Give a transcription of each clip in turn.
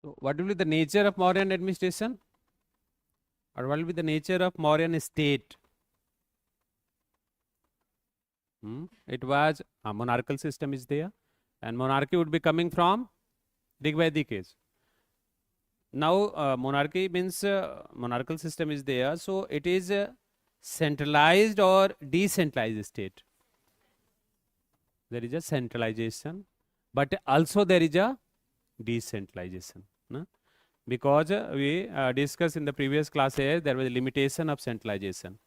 So what will be the nature of Mauryan administration? Or what will be the nature of Mauryan state? It was a monarchical system is there, and monarchy would be coming from Rigvedic age. Now monarchy means monarchical system is there, so it is a centralized or decentralized state. There is a centralization, but also there is a decentralization. No? Because we discussed in the previous classes, there was a limitation of centralization.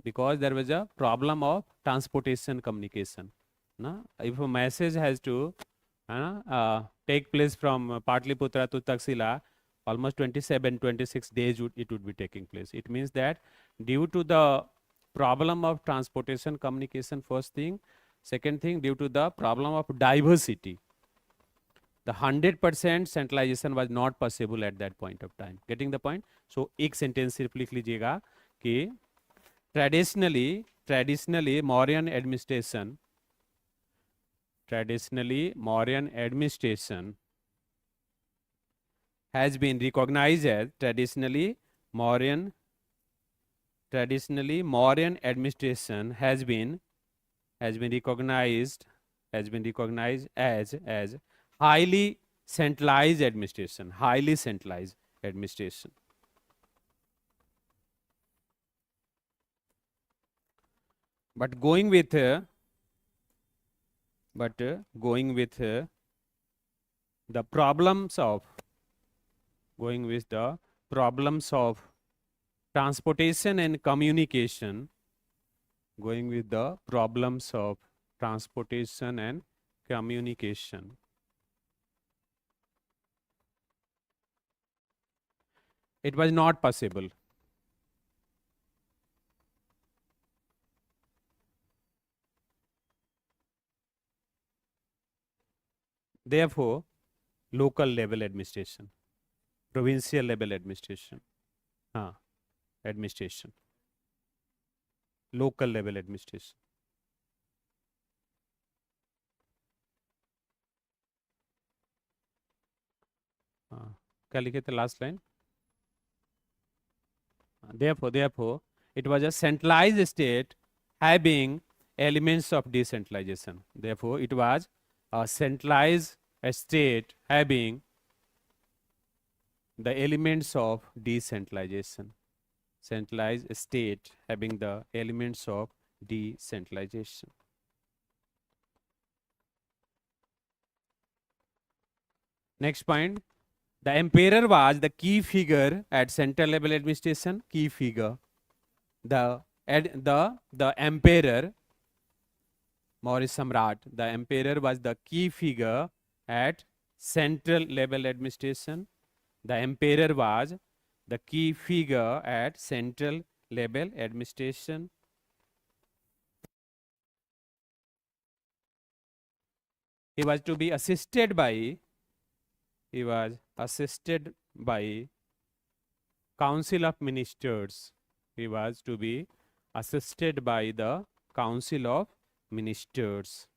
Because there was a problem of transportation communication. No? If a message has to take place from Patliputra to Taxila, almost 27-26 days it would be taking place. It means that due to the problem of transportation communication, first thing. Second thing, due to the problem of diversity, the 100% centralization was not possible at that point of time. Getting the point? So एक sentence सिर्फ लिख लीजिएगा कि traditionally Mauryan administration has been recognized as traditionally Mauryan administration has been recognized as highly centralized administration. But going with the problems of transportation and communication, it was not possible. Therefore, local level administration, provincial level administration, local level administration. क्या लिखे थे last line? Therefore, it was a centralized state having elements of decentralization. Therefore, it was a centralized state having the elements of decentralization. Centralized state having the elements of decentralization. Next point. The emperor was the key figure at central level administration. Key figure. The emperor, Maurya Samrat, the emperor was the key figure at central level administration. The emperor was the key figure at central level administration. He was to be assisted by Council of Ministers. He was to be assisted by the Council of Ministers.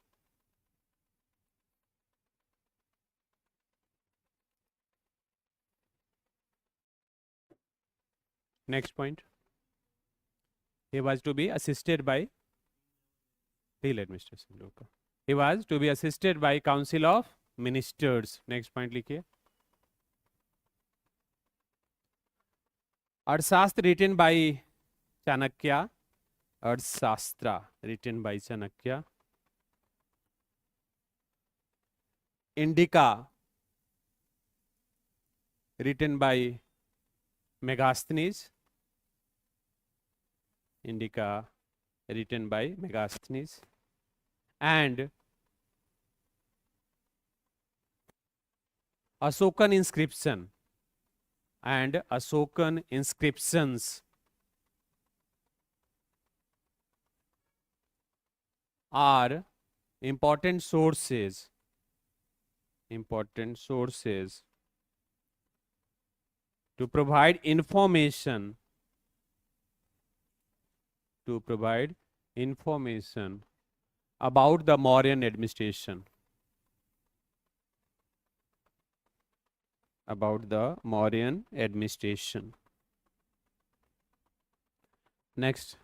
Next point. He was to be assisted by Hill Administration. He was to be assisted by Council of Ministers. Next point लिखिए. Arthashastra written by Chanakya. Arthashastra written by Chanakya. Indica written by Megasthenes. Indica written by Megasthenes. And Ashokan inscription and Ashokan inscriptions are important sources to provide information about the Mauryan administration. about the Mauryan administration. Next,